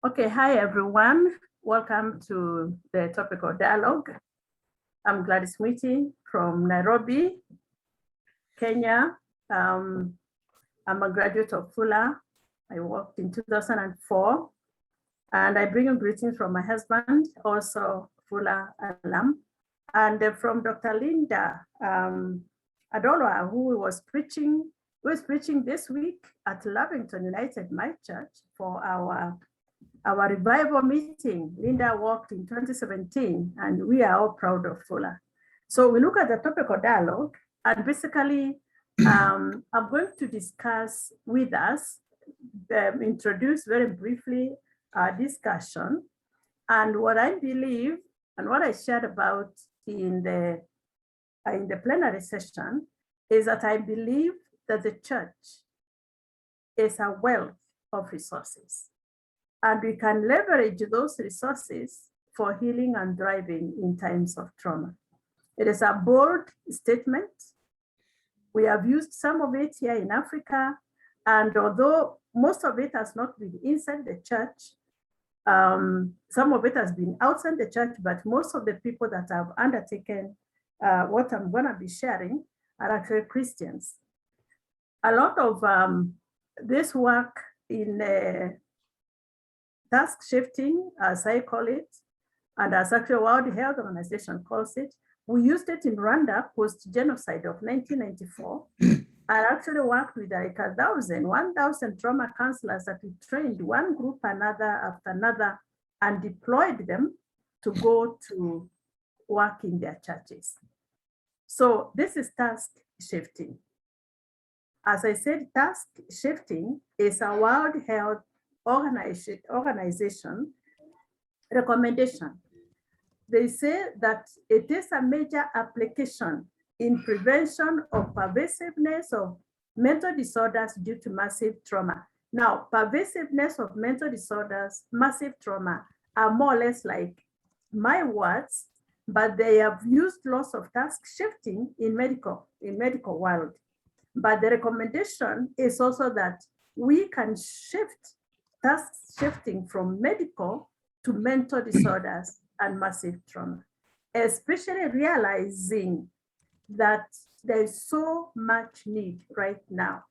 Okay, hi everyone. Welcome to the Topical Dialogue. I'm Gladys Mwiti from Nairobi, Kenya. I'm a graduate of Fuller. I worked in 2004, and I bring you greetings from my husband, also Fuller alum, and from Dr. Linda Adolwa, who was preaching this week at Lavington United My Church for our revival meeting. Linda walked in 2017, and we are all proud of Fuller. So we look at the topical dialogue, and basically, I'm going to discuss with us, introduce very briefly our discussion, and what I believe and what I shared about in the plenary session is that I believe that the church is a wealth of resources, and we can leverage those resources for healing and thriving in times of trauma. It is a bold statement. We have used some of it here in Africa, and although most of it has not been inside the church, some of it has been outside the church, but most of the people that have undertaken what I'm going to be sharing are actually Christians. A lot of this work in task shifting, as I call it, and as actually World Health Organization calls it, we used it in Rwanda post-genocide of 1994. I actually worked with like 1,000 trauma counselors that we trained one group another after another and deployed them to go to work in their churches. So this is task shifting. As I said, task shifting is a World Health Organization recommendation. They say that it is a major application in prevention of pervasiveness of mental disorders due to massive trauma. Now, pervasiveness of mental disorders, massive trauma are more or less like my words, but they have used lots of task shifting in medical world. But the recommendation is also that we can shift task shifting from medical to mental disorders and massive trauma, especially realizing that there's so much need right now.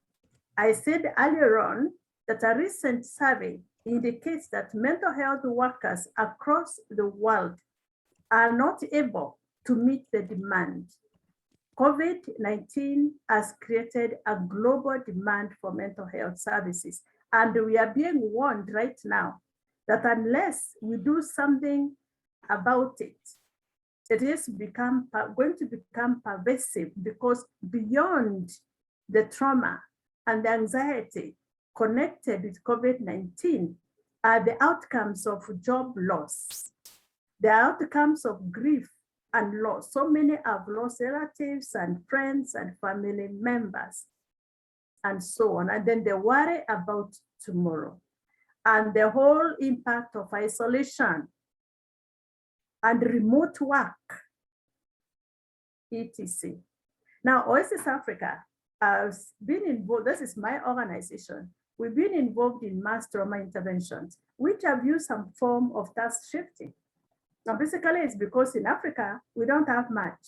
I said earlier on that a recent survey indicates that mental health workers across the world are not able to meet the demand. COVID-19 has created a global demand for mental health services, and we are being warned right now that unless we do something about it, it is going to become pervasive, because beyond the trauma and the anxiety connected with COVID-19 are the outcomes of job loss, the outcomes of grief and loss. So many have lost relatives and friends and family members and so on. And then they worry about tomorrow and the whole impact of isolation and remote work, etc. Now, Oasis Africa has been involved, this is my organization, we've been involved in mass trauma interventions, which have used some form of task shifting. Now, basically, it's because in Africa, we don't have much.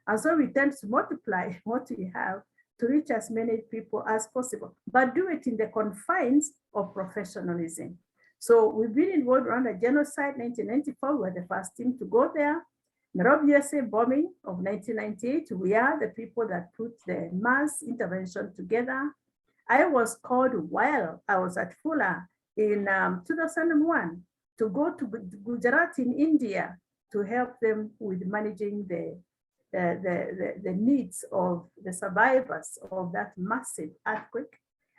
And so we tend to multiply what we have to reach as many people as possible, but do it in the confines of professionalism. So we've been involved around the genocide, 1994, we were the first team to go there. Nairobi, USA bombing of 1998, we are the people that put the mass intervention together. I was called while I was at Fuller in 2001 to go to Gujarat in India to help them with managing the needs of the survivors of that massive earthquake.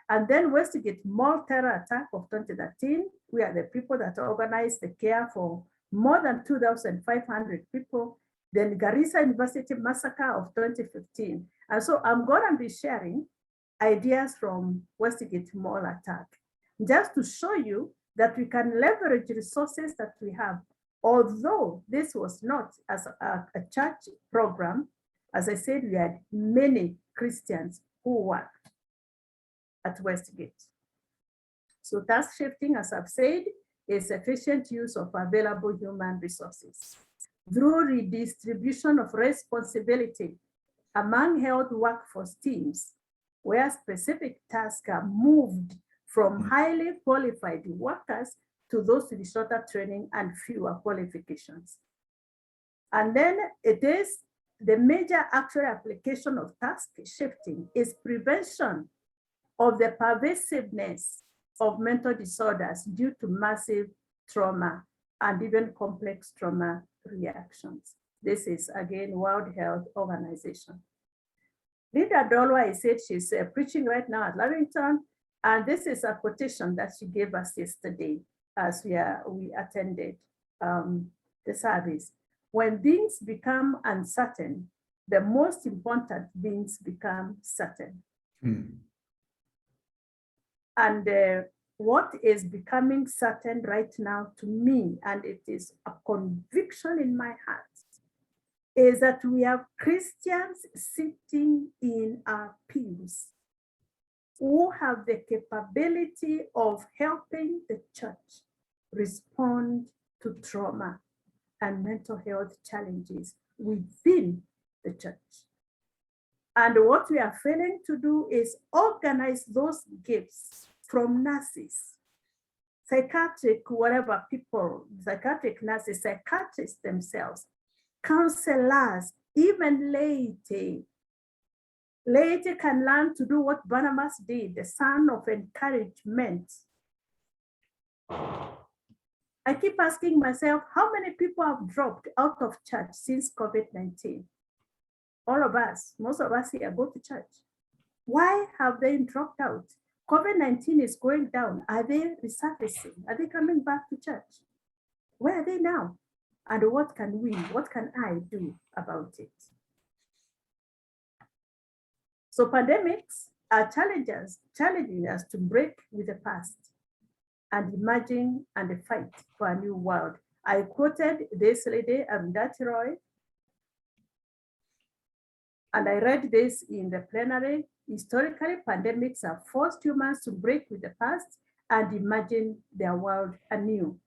And then Westgate Mall terror attack of 2013, we are the people that organized the care for more than 2,500 people. Then Garissa University massacre of 2015. And so I'm going to be sharing ideas from Westgate Mall attack, just to show you that we can leverage resources that we have. Although this was not as a church program, as I said, we had many Christians who worked at Westgate. So task shifting, as I've said, is efficient use of available human resources through redistribution of responsibility among health workforce teams, where specific tasks are moved from highly qualified workers to those with shorter training and fewer qualifications. And then it is the major actual application of task shifting is prevention of the pervasiveness of mental disorders due to massive trauma and even complex trauma reactions. This is again World Health Organization. Linda Dolwa said she's preaching right now at Lavington, and this is a quotation that she gave us yesterday as we attended the service. When things become uncertain, the most important things become certain. And what is becoming certain right now to me, and it is a conviction in my heart, is that we have Christians sitting in our pews who have the capability of helping the church respond to trauma and mental health challenges within the church. And what we are failing to do is organize those gifts from nurses, psychiatric, whatever people, psychiatric nurses, psychiatrists themselves, counselors, even laity. Laity can learn to do what Barnabas did, the son of encouragement. I keep asking myself, how many people have dropped out of church since COVID-19? All of us, most of us here go to church. Why have they dropped out? COVID-19 is going down. Are they resurfacing? Are they coming back to church? Where are they now? And what can I do about it? So pandemics are challenging us to break with the past and imagine and fight for a new world. I quoted this lady, Arundhati Roy, and I read this in the plenary. Historically, pandemics have forced humans to break with the past and imagine their world anew.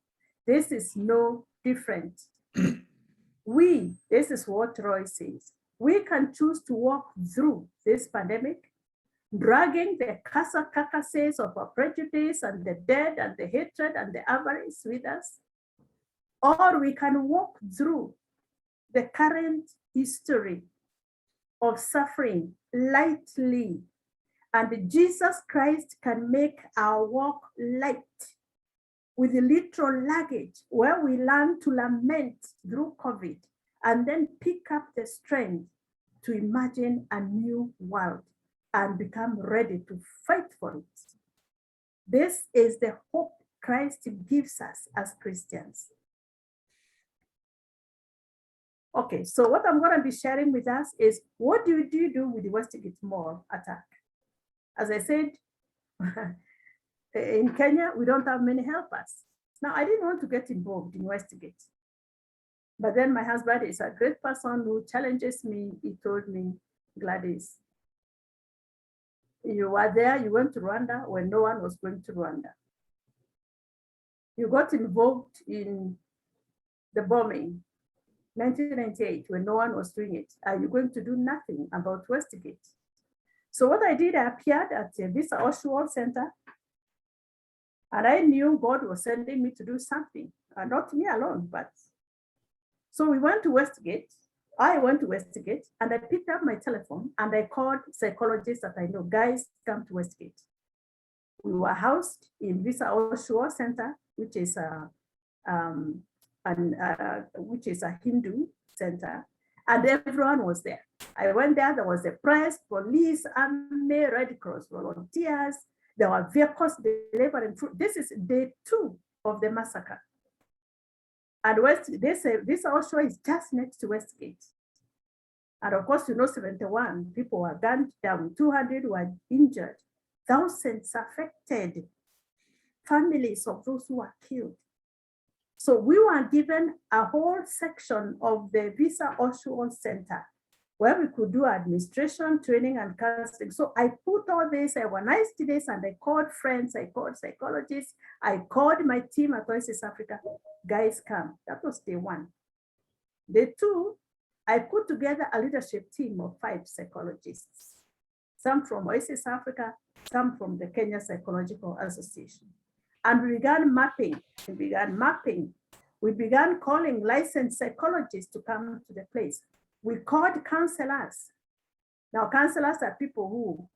This is no different. This is what Roy says, we can choose to walk through this pandemic, dragging the carcasses of our prejudice and the dead and the hatred and the avarice with us, or we can walk through the current history of suffering lightly, and Jesus Christ can make our walk light with literal luggage, where we learn to lament through COVID and then pick up the strength to imagine a new world and become ready to fight for it. This is the hope Christ gives us as Christians. Okay, so what I'm going to be sharing with us is, what do you do with the Westgate Mall attack? As I said, in Kenya, we don't have many helpers. Now, I didn't want to get involved in Westgate. But then my husband is a great person who challenges me. He told me, Gladys, you were there, you went to Rwanda when no one was going to Rwanda. You got involved in the bombing, 1998, when no one was doing it. Are you going to do nothing about Westgate? So what I did, I appeared at the Visa Oswald Center, and I knew God was sending me to do something, and not me alone, but. So we went to Westgate. I went to Westgate, and I picked up my telephone and I called psychologists that I know, guys, come to Westgate. We were housed in Visa Oswald Center, which is a Hindu center, and everyone was there. I went there, there was the press, police, army, Red Cross volunteers, there were vehicles delivering food. This is day 2 of the massacre. And this also is just next to Westgate. And of course, 71 people were gunned down, 200 were injured, thousands affected, families of those who were killed. So we were given a whole section of the Visa Oswald Center where we could do administration, training, and counseling. So I put all this, I organized this, and I called friends, I called psychologists, I called my team at Oasis Africa. Guys, come. That was day one. Day two, I put together a leadership team of 5 psychologists, some from Oasis Africa, some from the Kenya Psychological Association. And we began mapping. We began calling licensed psychologists to come to the place. We called counselors. Now, counselors are people who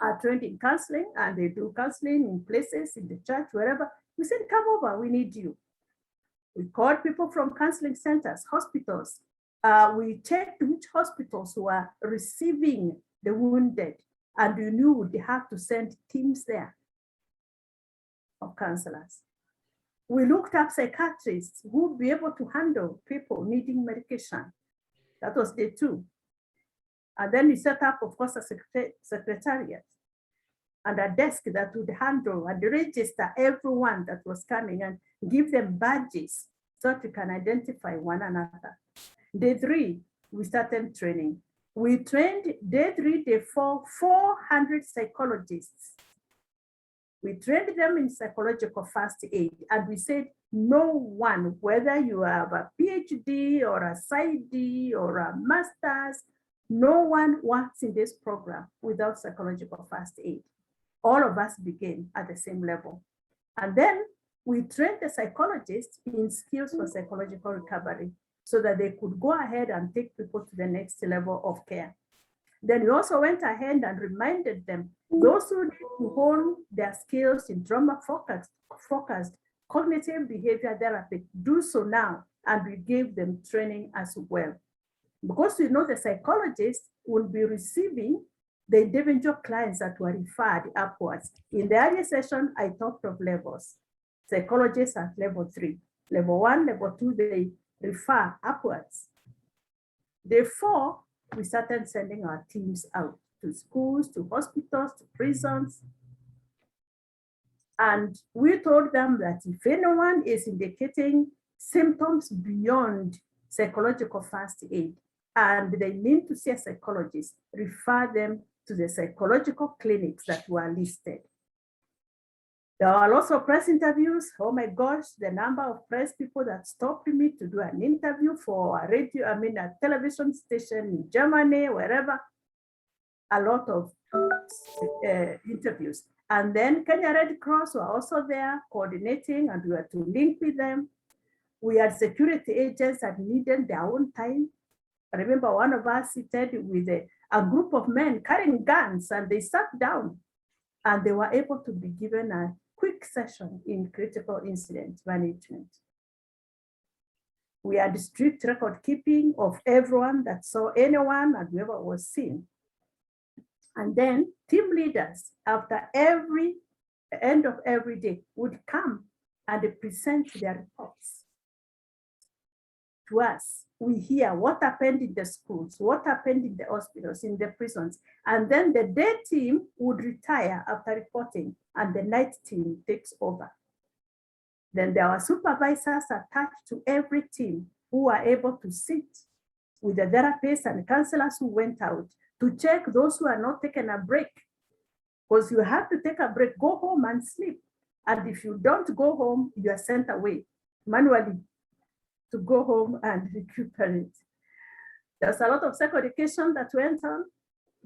are trained in counseling, and they do counseling in places, in the church, wherever. We said, come over, we need you. We called people from counseling centers, hospitals. We checked which hospitals were receiving the wounded, and we knew they have to send teams there of counselors. We looked up psychiatrists who would be able to handle people needing medication. That was day two. And then we set up, of course, a secretariat and a desk that would handle and register everyone that was coming and give them badges so that we can identify one another. Day three, we started training. We trained day 3, day 4, 400 psychologists. We trained them in psychological first aid, and we said, no one, whether you have a PhD or a PsyD or a master's, no one works in this program without psychological first aid. All of us begin at the same level. And then we trained the psychologists in skills for psychological recovery so that they could go ahead and take people to the next level of care. Then we also went ahead and reminded them, those who need to hone their skills in trauma-focused cognitive behavior therapy, do so now, and we gave them training as well. Because we know the psychologists will be receiving the individual clients that were referred upwards. In the earlier session, I talked of levels. Psychologists at level 3. Level 1, level 2, they refer upwards. Day 4, we started sending our teams out to schools, to hospitals, to prisons. And we told them that if anyone is indicating symptoms beyond psychological first aid and they need to see a psychologist, refer them to the psychological clinics that were listed. There are lots of press interviews. Oh my gosh, the number of press people that stopped me to do an interview for a a television station in Germany, wherever. A lot of interviews. And then Kenya Red Cross were also there coordinating, and we were to link with them. We had security agents that needed their own time. I remember one of us seated with a group of men carrying guns, and they sat down and they were able to be given a quick session in critical incident management. We had strict record keeping of everyone that saw anyone and whoever was seen. And then team leaders, after every end of every day, would come and present their reports to us. We hear what happened in the schools, what happened in the hospitals, in the prisons. And then the day team would retire after reporting, and the night team takes over. Then there are supervisors attached to every team who are able to sit with the therapists and counselors who went out to check those who are not taking a break. Because you have to take a break, go home and sleep. And if you don't go home, you are sent away manually to go home and recuperate. There's a lot of psychoeducation that went on,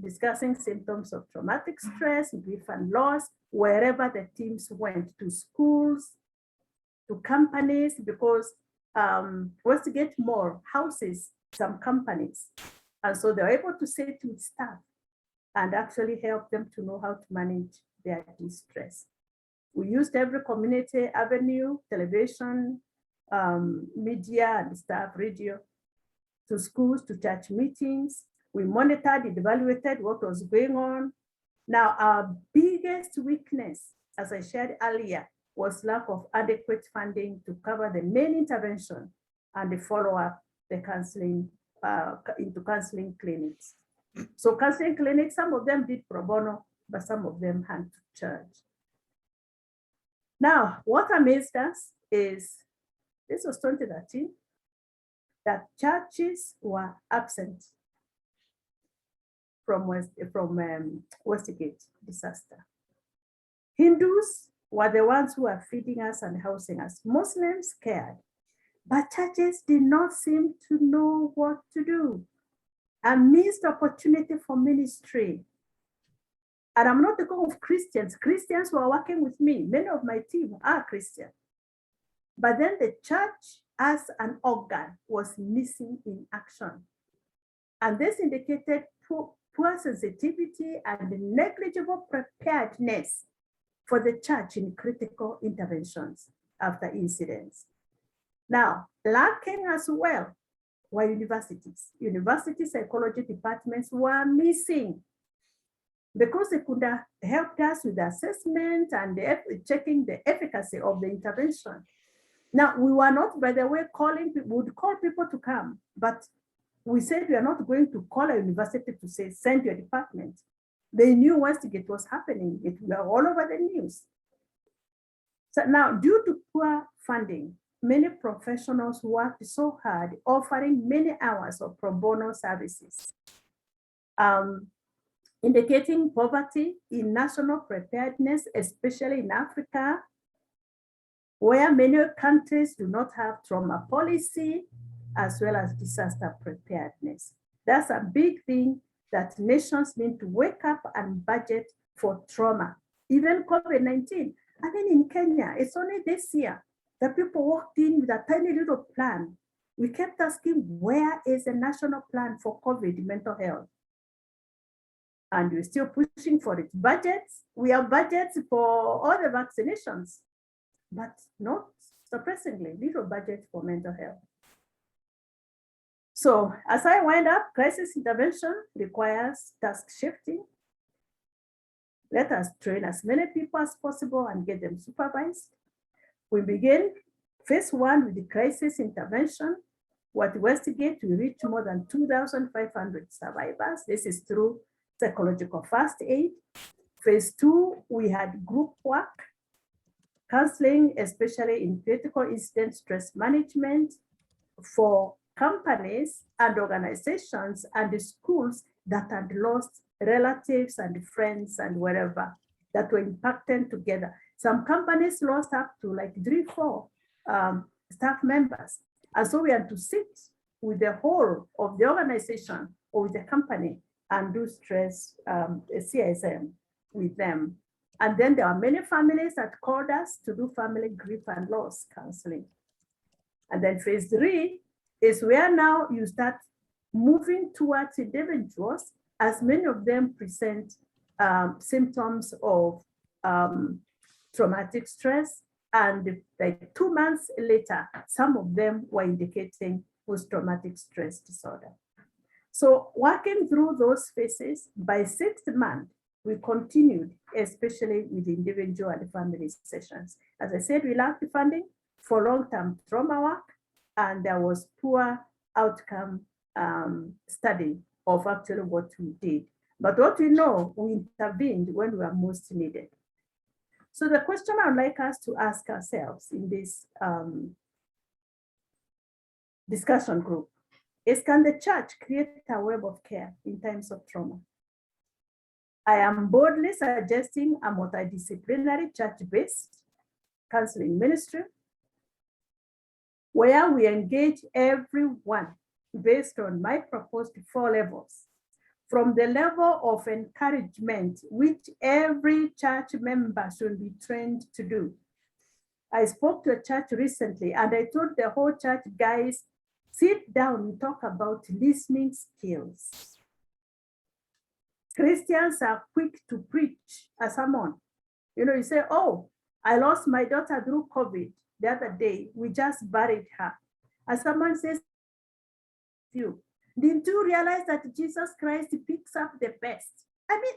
discussing symptoms of traumatic stress, grief and loss, wherever the teams went, to schools, to companies, because Westgate Mall houses some companies. And so they're able to sit with staff and actually help them to know how to manage their distress. We used every community avenue, television, media and staff, radio, to schools, to church meetings. We monitored and evaluated what was going on. Now, our biggest weakness, as I shared earlier, was lack of adequate funding to cover the main intervention and the follow-up, the counseling, into counseling clinics. So counseling clinics, some of them did pro bono, but some of them had to charge. Now, what amazed us is, this was 2013, that churches were absent from Westgate disaster. Hindus were the ones who were feeding us and housing us. Muslims cared, but churches did not seem to know what to do. A missed opportunity for ministry. And I'm not talking of Christians. Christians who are working with me, many of my team are Christian. But then the church as an organ was missing in action. And this indicated poor sensitivity and negligible preparedness for the church in critical interventions after incidents. Now, lacking as well were universities. University psychology departments were missing because they could have helped us with the assessment and checking the efficacy of the intervention. Now, we were not, by the way, calling people, we would call people to come, but we said we are not going to call a university to say, send your department. They knew Westgate was happening. It was all over the news. So now, due to poor funding, many professionals worked so hard, offering many hours of pro bono services, indicating poverty in national preparedness, especially in Africa, where many countries do not have trauma policy, as well as disaster preparedness. That's a big thing that nations need to wake up and budget for trauma, even COVID-19. I mean, in Kenya, it's only this year that people walked in with a tiny little plan. We kept asking, where is a national plan for COVID mental health? And we're still pushing for it. Budgets, we have budgets for all the vaccinations, but not surprisingly, little budget for mental health. So as I wind up, crisis intervention requires task shifting. Let us train as many people as possible and get them supervised. We begin phase one with the crisis intervention. At Westgate, we reach more than 2,500 survivors. This is through psychological first aid. Phase two, we had group work, counseling, especially in critical incident stress management for companies and organizations and the schools that had lost relatives and friends and wherever that were impacted together. Some companies lost up to like 3-4 staff members. And so we had to sit with the whole of the organization or with the company and do stress CSM with them. And then there are many families that called us to do family grief and loss counseling. And then phase three is where now you start moving towards individuals, as many of them present symptoms of traumatic stress. And like 2 months later, some of them were indicating post-traumatic stress disorder. So working through those phases, by 6th month, we continued, especially with individual and family sessions. As I said, we lacked funding for long-term trauma work, and there was poor outcome study of actually what we did. But what we know, we intervened when we were most needed. So the question I would like us to ask ourselves in this discussion group is, can the church create a web of care in times of trauma? I am boldly suggesting a multidisciplinary church-based counseling ministry where we engage everyone based on my proposed 4 levels. From the level of encouragement, which every church member should be trained to do. I spoke to a church recently and I told the whole church, guys, sit down and talk about listening skills. Christians are quick to preach a sermon. You know, you say, oh, I lost my daughter through COVID the other day. We just buried her. And someone says, didn't you realize that Jesus Christ picks up the best? I mean,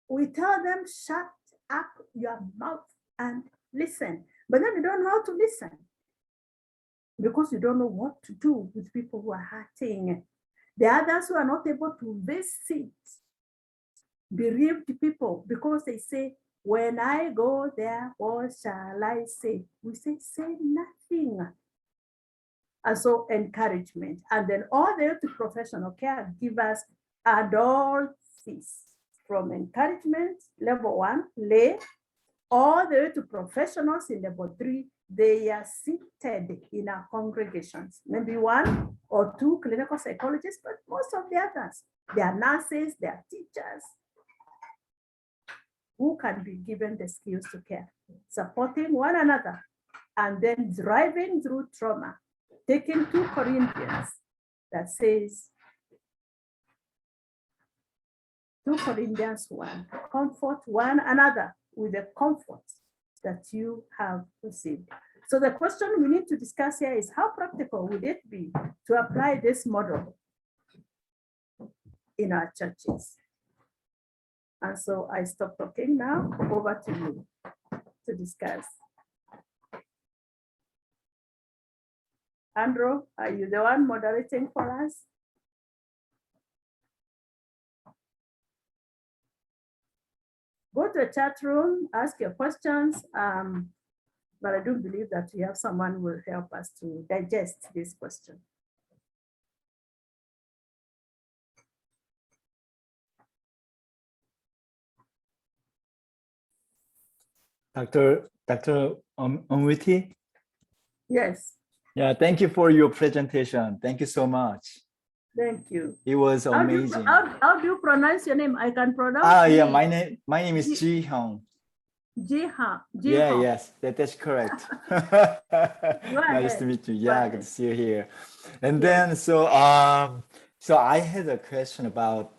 we tell them, shut up your mouth and listen. But then you don't know how to listen because you don't know what to do with people who are hurting. The others who are not able to visit bereaved people because they say, when I go there, what shall I say? We say nothing. And so encouragement. And then all the professional care give us and all these, from encouragement, level 1, lay, all the way to professionals in level 3, they are seated in our congregations. Maybe 1 or 2 clinical psychologists, but most of the others, they are nurses, they are teachers, who can be given the skills to care, supporting one another, and then driving through trauma, taking 2 Corinthians that says, 2 Corinthians 1, comfort one another with the comfort that you have received. So the question we need to discuss here is, how practical would it be to apply this model in our churches? And so I stop talking now, over to you to discuss. Andrew, are you the one moderating for us? Go to the chat room, ask your questions, but I do believe that we have someone who will help us to digest this question. Dr. Mwiti? Yes. Yeah, thank you for your presentation. Thank you so much. Thank you. It was amazing. How do you pronounce your name? I can pronounce. Yeah, my name is Ji Hyung. Jiha. Yeah, yes, that's correct. Nice to meet you. Yeah, good to see you here. And then so I had a question about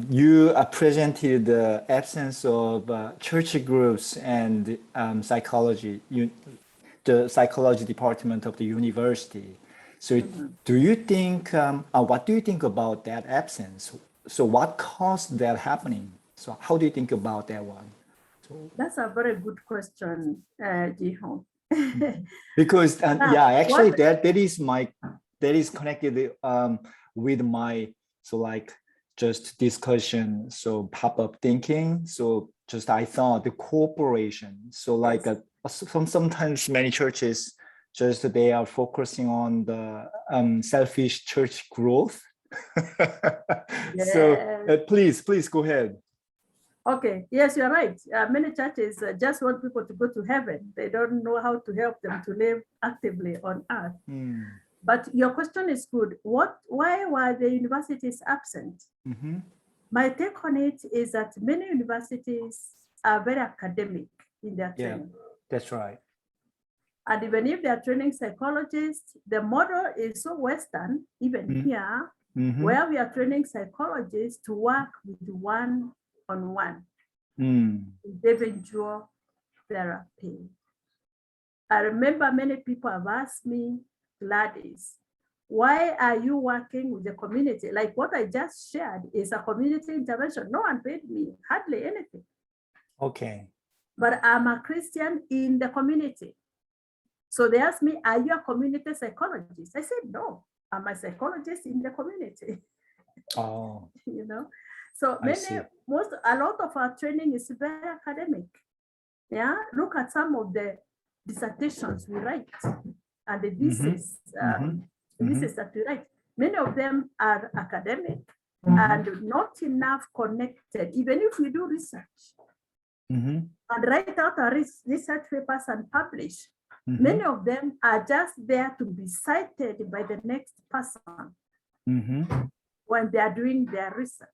you presented the absence of church groups and psychology, the psychology department of the university. So do you think, what do you think about that absence? So what caused that happening? So how do you think about that one? That's a very good question, Ji-hong. Because yeah, actually that is connected with my just discussion, so pop-up thinking. So just I thought the cooperation. So sometimes many churches just they are focusing on the selfish church growth. Yes. So please go ahead. Okay, yes, you're right. Many churches just want people to go to heaven. They don't know how to help them to live actively on earth. But your question is good. Why were the universities absent? My take on it is that many universities are very academic in their training. Yeah, that's right. And even if they are training psychologists, the model is so Western, even here, where we are training psychologists to work with one-on-one, individual therapy. I remember many people have asked me, Gladys, why are you working with the community? Like what I just shared is a community intervention. No one paid me, hardly anything. Okay. But I'm a Christian in the community. So they asked me, are you a community psychologist? I said, no, I'm a psychologist in the community. Oh. You know, so a lot of our training is very academic. Yeah, look at some of the dissertations we write and the thesis, thesis that we write. Many of them are academic and not enough connected. Even if we do research and write out our research papers and publish, many of them are just there to be cited by the next person when they are doing their research.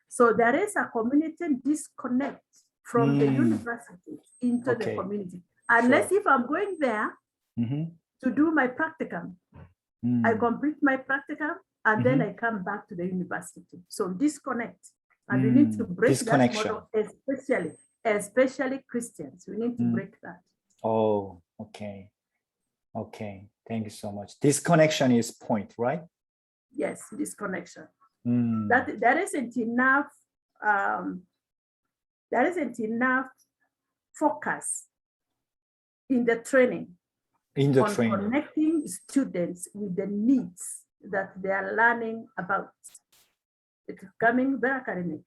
So there is a community disconnect from the university into the community. Unless if I'm going there to do my practicum, I complete my practicum and then I come back to the university. So disconnect. And we need to break that model, especially Christians. We need to break that. Oh, okay. Okay, thank you so much. Disconnection is point, right? Yes, disconnection. That there isn't enough focus in the training on connecting students with the needs that they are learning about. It's becoming very academic.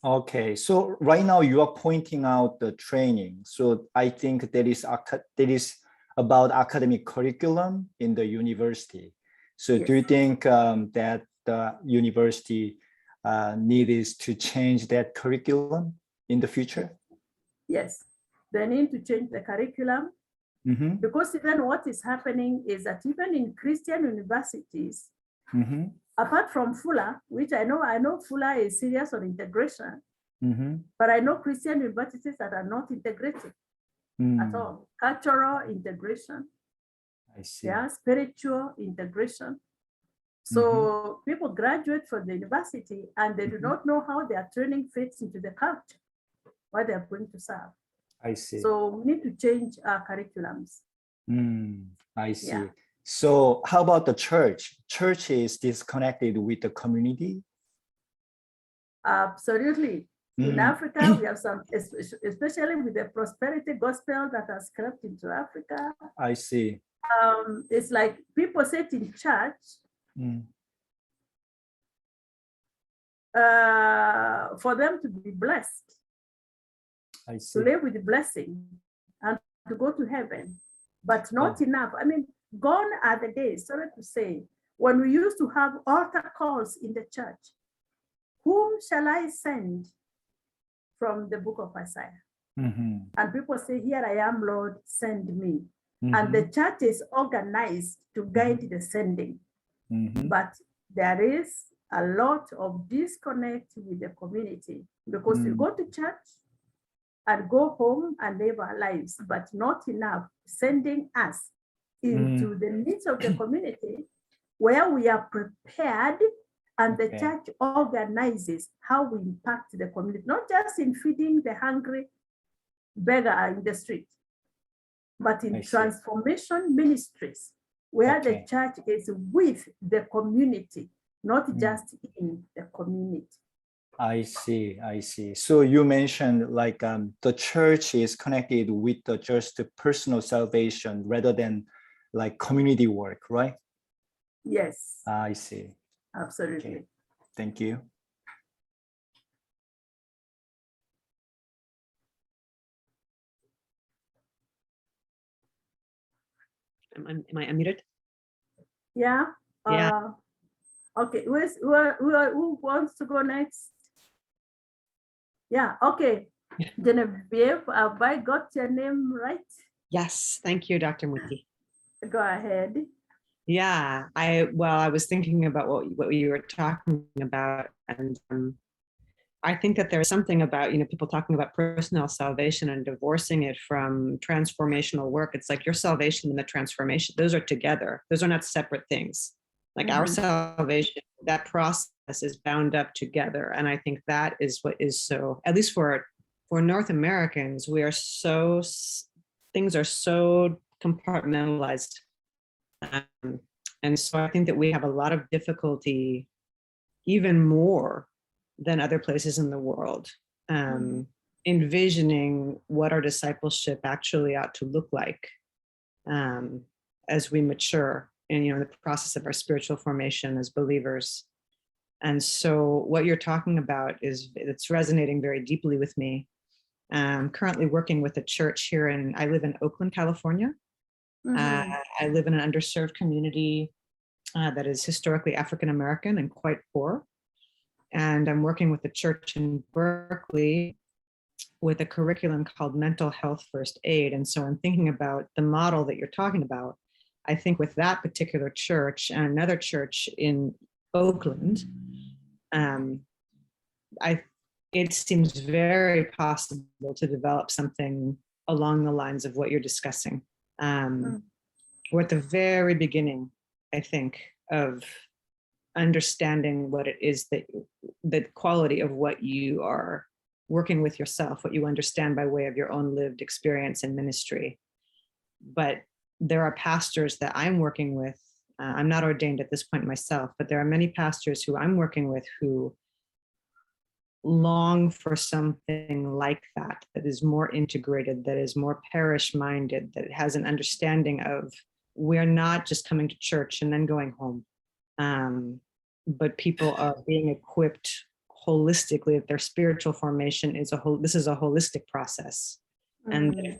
Okay, so right now you are pointing out the training. So I think that is about academic curriculum in the university. So do you think that the university need is to change that curriculum in the future? Yes, they need to change the curriculum because even what is happening is that even in Christian universities, apart from Fuller, which I know Fuller is serious on integration, but I know Christian universities that are not integrated at all. Cultural integration, I see. yeah, spiritual integration. So people graduate from the university and they do not know how their training fits into the culture, what they're going to serve. I see. So we need to change our curriculums. I see. Yeah. So how about the church? Church is disconnected with the community? Absolutely. In Africa, we have some, especially with the prosperity gospel that has crept into Africa. I see. It's like people sit in church for them to be blessed, I see. to live with the blessing and to go to heaven, but not enough. I mean, gone are the days, sorry to say, when we used to have altar calls in the church. Whom shall I send from the book of Isaiah? And people say, here I am, Lord, send me. And the church is organized to guide the sending. But there is a lot of disconnect with the community because we go to church and go home and live our lives, but not enough sending us into the needs of the community where we are prepared and the church organizes how we impact the community, not just in feeding the hungry beggar in the street, but in transformation ministries where the church is with the community, not just in the community. I see, I see. So you mentioned like the church is connected with just the personal salvation rather than like community work, right? Yes. I see. Absolutely. Okay. Thank you. Am I unmuted? Yeah. Yeah. Okay. Who wants to go next? Yeah. Okay. Genevieve, have I got your name right? Yes. Thank you, Dr. Mwiti. Go ahead. Yeah. I was thinking about what you were talking about, and I think that there's something about, people talking about personal salvation and divorcing it from transformational work. It's like your salvation and the transformation, those are together. Those are not separate things. Like our salvation, that process is bound up together. And I think that is what is so, at least for North Americans, things are so compartmentalized. And so I think that we have a lot of difficulty, even more than other places in the world, envisioning what our discipleship actually ought to look like as we mature in the process of our spiritual formation as believers. And so what you're talking about it's resonating very deeply with me. I'm currently working with a church here I live in Oakland, California. I live in an underserved community that is historically African-American and quite poor. And I'm working with a church in Berkeley with a curriculum called Mental Health First Aid. And so I'm thinking about the model that you're talking about. I think with that particular church and another church in Oakland, it seems very possible to develop something along the lines of what you're discussing. We're at the very beginning, I think, of understanding what it is that the quality of what you are working with yourself, what you understand by way of your own lived experience in ministry. But there are pastors that I'm working with. I'm not ordained at this point myself, but there are many pastors who I'm working with who long for something like that is more integrated, that is more parish-minded, that has an understanding of we're not just coming to church and then going home. But people are being equipped holistically, that their spiritual formation is this is a holistic process. And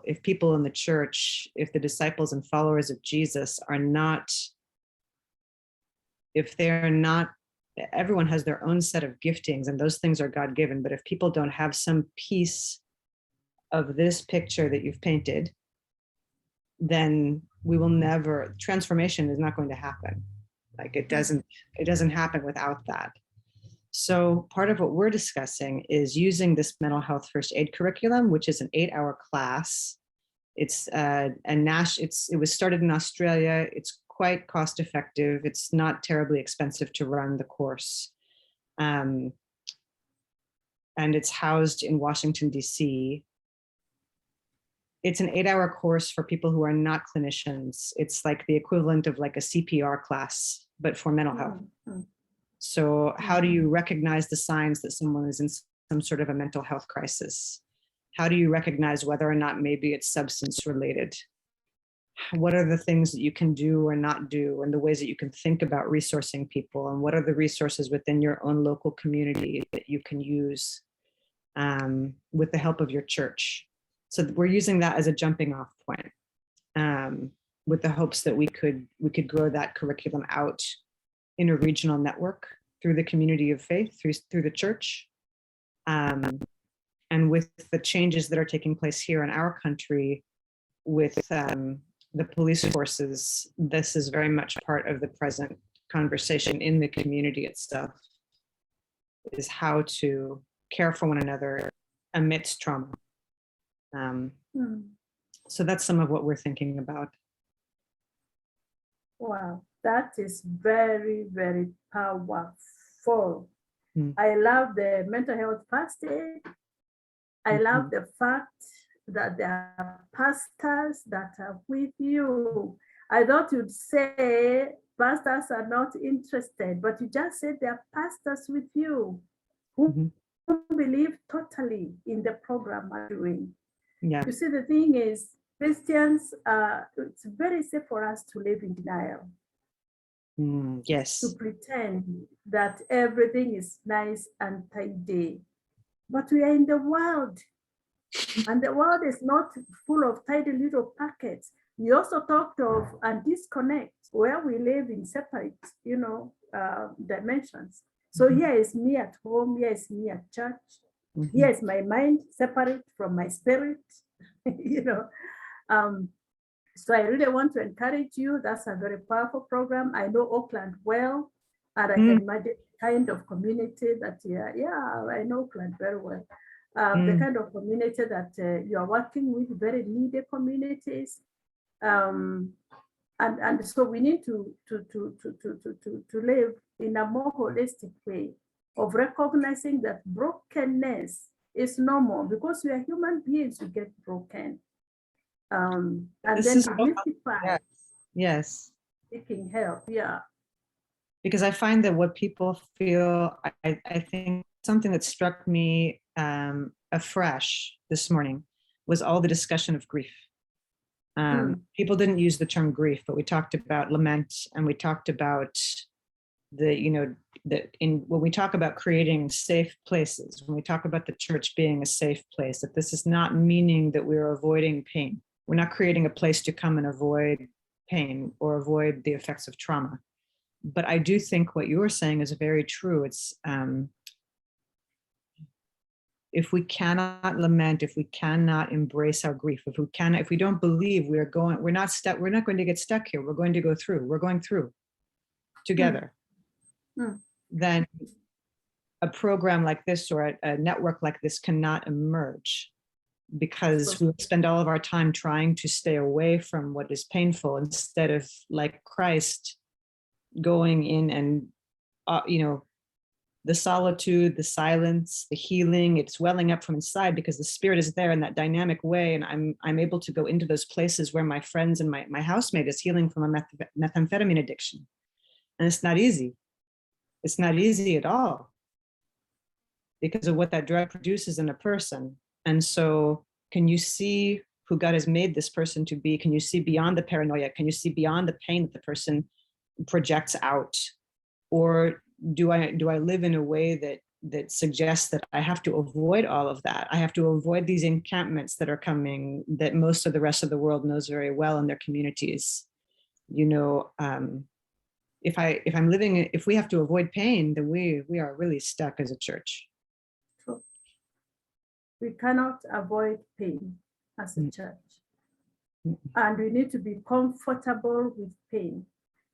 if people in the church, if the disciples and followers of Jesus are not, if they're not everyone has their own set of giftings, and those things are God-given. But if people don't have some piece of this picture that you've painted, then we will never, transformation is not going to happen. Like it doesn't happen without that. So part of what we're discussing is using this mental health first aid curriculum, which is an 8-hour class. It's it was started in Australia. It's quite cost effective. It's not terribly expensive to run the course. And it's housed in Washington, DC. It's an 8-hour course for people who are not clinicians. It's like the equivalent of like a CPR class, but for mental health. So how do you recognize the signs that someone is in some sort of a mental health crisis? How do you recognize whether or not maybe it's substance related? What are the things that you can do or not do, and the ways that you can think about resourcing people, and what are the resources within your own local community that you can use with the help of your church? So we're using that as a jumping off point, with the hopes that we could grow that curriculum out in a regional network through the community of faith, through the church. And with the changes that are taking place here in our country with the police forces, this is very much part of the present conversation in the community itself, is how to care for one another amidst trauma. So that's some of what we're thinking about. Wow, that is very, very powerful. I love the mental health first aid. I love the fact that there are pastors that are with you. I thought you'd say pastors are not interested, but you just said there are pastors with you who believe totally in the program I'm doing. Yeah. You see, the thing is, Christians, it's very safe for us to live in denial. Yes. To pretend that everything is nice and tidy. But we are in the world, and the world is not full of tidy little packets. We also talked of a disconnect where we live in separate, dimensions. So here is me at home, here is me at church, here is my mind separate from my spirit, So I really want to encourage you. That's a very powerful program. I know Auckland well, and I can imagine the kind of community that, I know Auckland very well. The kind of community that you are working with, very needy communities. And so we need to live in a more holistic way of recognizing that brokenness is normal, because we are human beings who get broken. And this then is demystify yes. seeking help, yeah. Because I find that what people feel, I think something that struck me afresh this morning was all the discussion of grief. People didn't use the term grief, but we talked about lament, and we talked about when we talk about creating safe places, when we talk about the church being a safe place, that this is not meaning that we're avoiding pain. We're not creating a place to come and avoid pain or avoid the effects of trauma. But I do think what you're saying is very true. It's if we cannot lament, if we cannot embrace our grief, if we don't believe we're not going to get stuck here, we're going to go through, we're going through together, then a program like this or a network like this cannot emerge, because we spend all of our time trying to stay away from what is painful, instead of, like Christ, going in and the solitude, the silence, the healing, it's welling up from inside because the spirit is there in that dynamic way. And I'm able to go into those places where my friends and my housemate is healing from a methamphetamine addiction. And it's not easy. It's not easy at all, because of what that drug produces in a person. And so can you see who God has made this person to be? Can you see beyond the paranoia? Can you see beyond the pain that the person projects out? Or do I live in a way that suggests that I have to avoid all of that? I have to avoid these encampments that are coming, that most of the rest of the world knows very well in their communities. if we have to avoid pain, then we are really stuck as a church. True. We cannot avoid pain as a church. And we need to be comfortable with pain,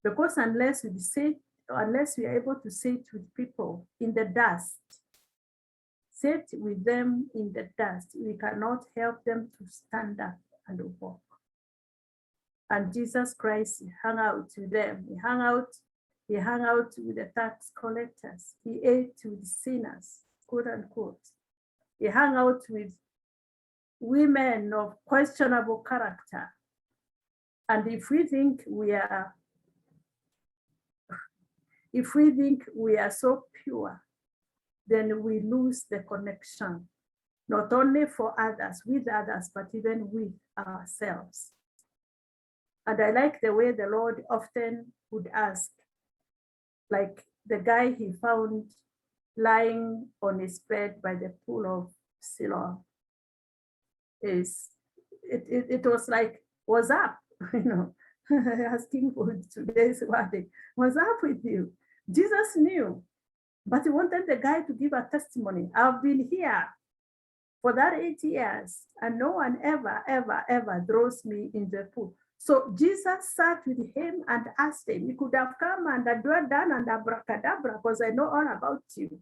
because unless we are able to sit with people in the dust, sit with them in the dust, we cannot help them to stand up and walk. And Jesus Christ hung out with them. He hung out with the tax collectors. He ate with sinners, quote unquote. He hung out with women of questionable character. And if we think we are so pure, then we lose the connection, not only for others, with others, but even with ourselves. And I like the way the Lord often would ask, like the guy he found lying on his bed by the pool of Siloam. It was like, what's up? Asking for today's word. What's up with you? Jesus knew, but he wanted the guy to give a testimony. I've been here for that 8 years, and no one ever throws me in the pool. So Jesus sat with him and asked him. He could have come and done and abracadabra, because I know all about you.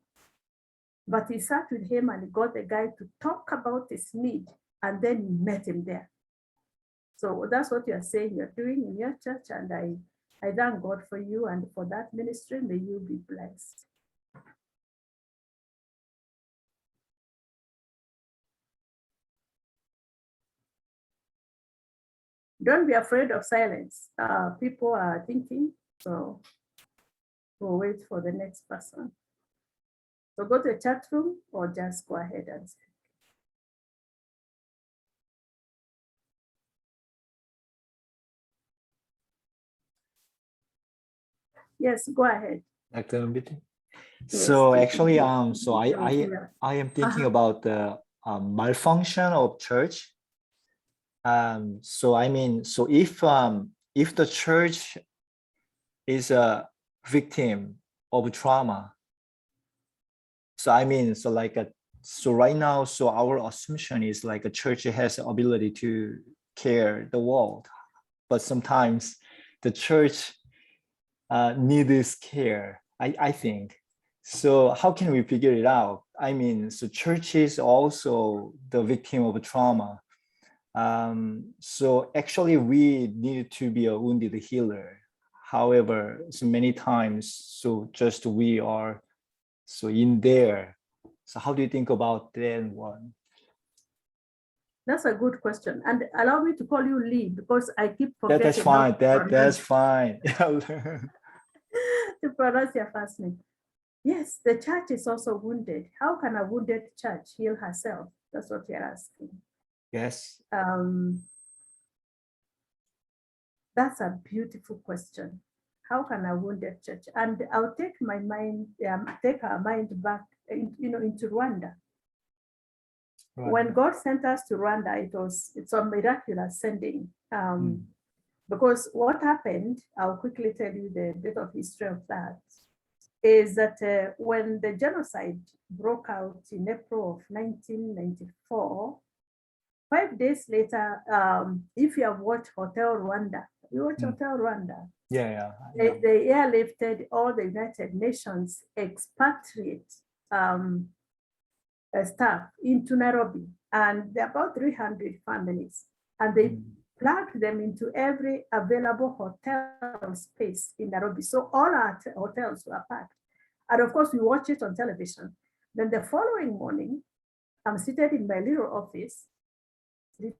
But he sat with him and got the guy to talk about his need, and then he met him there. So that's what you're saying you're doing in your church, and I thank God for you and for that ministry. May you be blessed. Don't be afraid of silence. People are thinking, so we'll wait for the next person. So go to the chat room or just go ahead and speak. Yes, go ahead. Dr. Mwiti. So Yes. actually, so I am thinking about the malfunction of church. So I mean, so if the church is a victim of trauma, so I mean, so like so right now, so our assumption is like a church has the ability to care the world, but sometimes the church needs care, I think. So how can we figure it out? I mean, so church is also the victim of trauma. So actually we need to be a wounded healer. However, so many times, so just we are so in there. So how do you think about that one? That's a good question. And allow me to call you Lee, because I keep forgetting. That's fine. That's fine. To pronounce your first name. Yes, the church is also wounded. How can a wounded church heal herself? That's what you're asking. Yes. That's a beautiful question. How can a wounded church? And I'll take my mind, take our mind back, into Rwanda. Right. When God sent us to Rwanda, it's a miraculous sending. Because what happened, I'll quickly tell you the bit of history of that, is that when the genocide broke out in April of 1994, 5 days later, if you have watched Hotel Rwanda, you watch Hotel Rwanda. Yeah. They airlifted all the United Nations expatriate staff into Nairobi, and there are about 300 families, and they plugged them into every available hotel space in Nairobi. So all our hotels were packed. And of course, we watch it on television. Then the following morning, I'm seated in my little office. It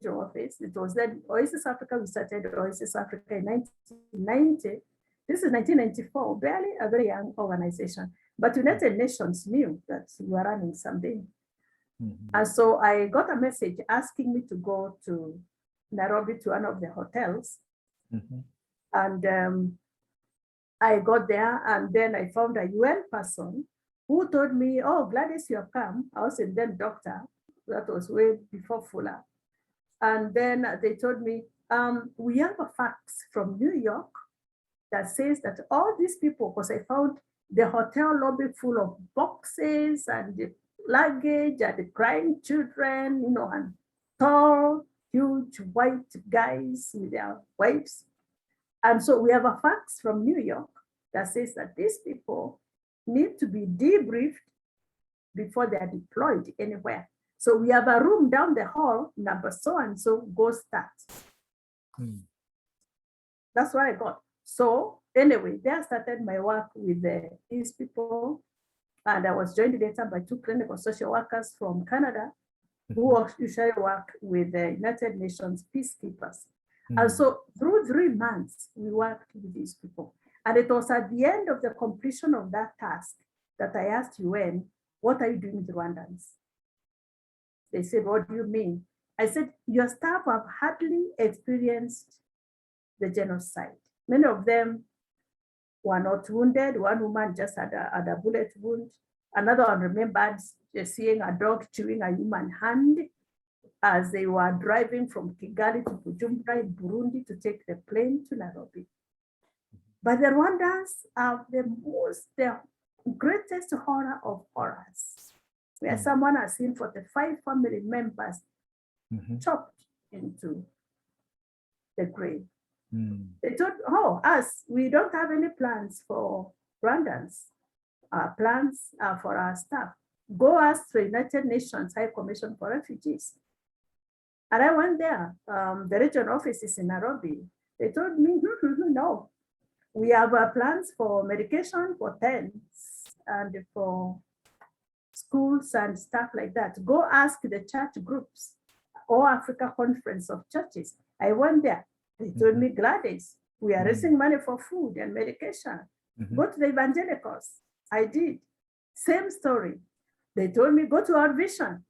was then Oasis Africa. We started Oasis Africa in 1990. This is 1994, barely a very young organization. But United Nations knew that we were running something. And so I got a message asking me to go to Nairobi to one of the hotels. And I got there, and then I found a UN person who told me, oh, Gladys, you have come. I was a then doctor. That was way before Fuller. And then they told me, we have a fax from New York that says that all these people, because I found the hotel lobby full of boxes and the luggage and the crying children, you know, and tall, huge white guys with their wives. And so we have a fax from New York that says that these people need to be debriefed before they are deployed anywhere. So we have a room down the hall, number so and so, go start. That's what I got. So anyway, there I started my work with these people, and I was joined later by 2 clinical social workers from Canada who usually work with the United Nations peacekeepers. And so through 3 months, we worked with these people. And it was at the end of the completion of that task that I asked UN, what are you doing with Rwandans? They said, what do you mean? I said, your staff have hardly experienced the genocide. Many of them were not wounded. One woman just had a bullet wound. Another one remembered seeing a dog chewing a human hand as they were driving from Kigali to Bujumbura in Burundi to take the plane to Nairobi. But the Rwandans are the greatest horror of horrors, where someone has seen 45 family members chopped into the grave. They told, us, we don't have any plans for Rwandans. Our plans are for our staff. Go ask the United Nations High Commission for Refugees. And I went there. The regional office is in Nairobi. They told me, no, we have plans for medication for tents and for schools and stuff like that. Go ask the church groups or Africa Conference of Churches. I went there. They told me, Gladys, we are raising money for food and medication. Go to the evangelicals. I did. Same story. They told me, go to World Vision.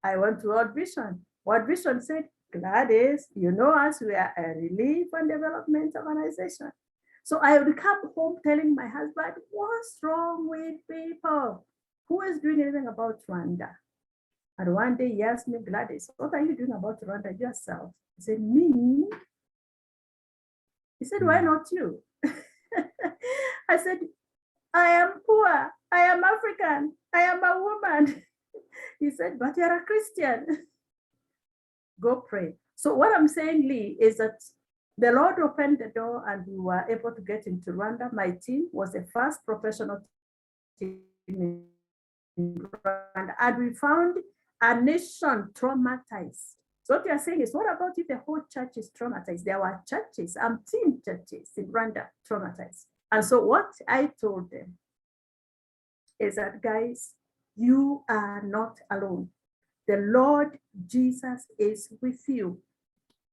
I went to World Vision. World Vision said, Gladys, you know us, we are a relief and development organization. So I would come home telling my husband, what's wrong with people? Who is doing anything about Rwanda? And one day he asked me, Gladys, what are you doing about Rwanda yourself? I said, me? He said, why not you? I said, I am poor. I am African. I am a woman. He said, but you're a Christian. Go pray. So what I'm saying, Lee, is that the Lord opened the door and we were able to get into Rwanda. My team was the first professional team in Rwanda. And we found a nation traumatized. So what you're saying is, what about if the whole church is traumatized? There were churches, 10 churches in Rwanda traumatized. And so what I told them is that, guys, you are not alone. The Lord Jesus is with you.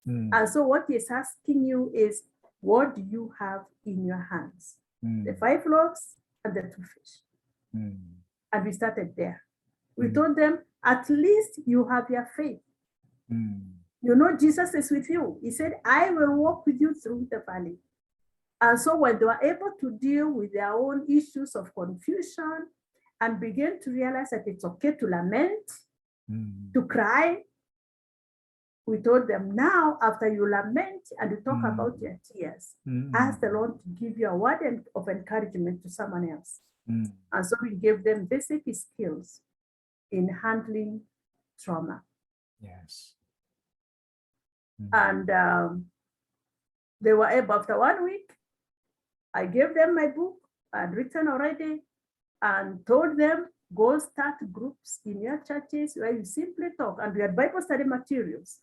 And so what he's asking you is, what do you have in your hands? The 5 loaves and the 2 fish. And we started there. We told them, at least you have your faith. You know, Jesus is with you. He said, I will walk with you through the valley. And so when they were able to deal with their own issues of confusion and begin to realize that it's okay to lament, to cry, we told them, now, after you lament and you talk about your tears, ask the Lord to give you a word of encouragement to someone else. And so we gave them basic skills in handling trauma. Yes. And they were able, after 1 week, I gave them my book I'd written already and told them, go start groups in your churches where you simply talk. And we had Bible study materials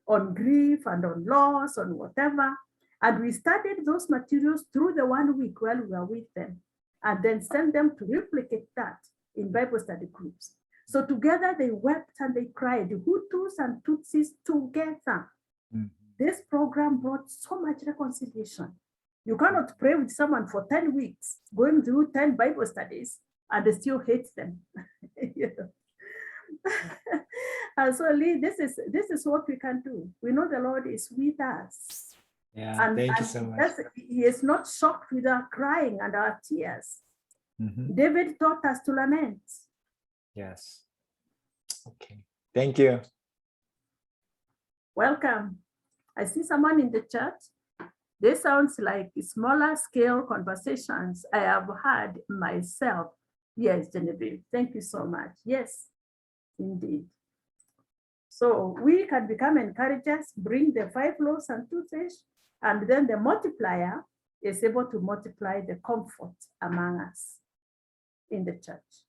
on grief and on loss, on whatever. And we studied those materials through the 1 week while we were with them, and then sent them to replicate that in Bible study groups. So together they wept and they cried, Hutus and Tutsis together. This program brought so much reconciliation. You cannot pray with someone for 10 weeks, going through 10 Bible studies, and they still hate them. You know? And so, Lee, this is what we can do. We know the Lord is with us. Yeah, and thank you so much. He is not shocked with our crying and our tears. David taught us to lament. Yes. Okay. Thank you. Welcome. I see someone in the chat. This sounds like smaller scale conversations I have had myself. Yes, Genevieve, thank you so much. Yes, indeed. So we can become encouragers, bring the 5 loaves and 2 fish, and then the multiplier is able to multiply the comfort among us in the church.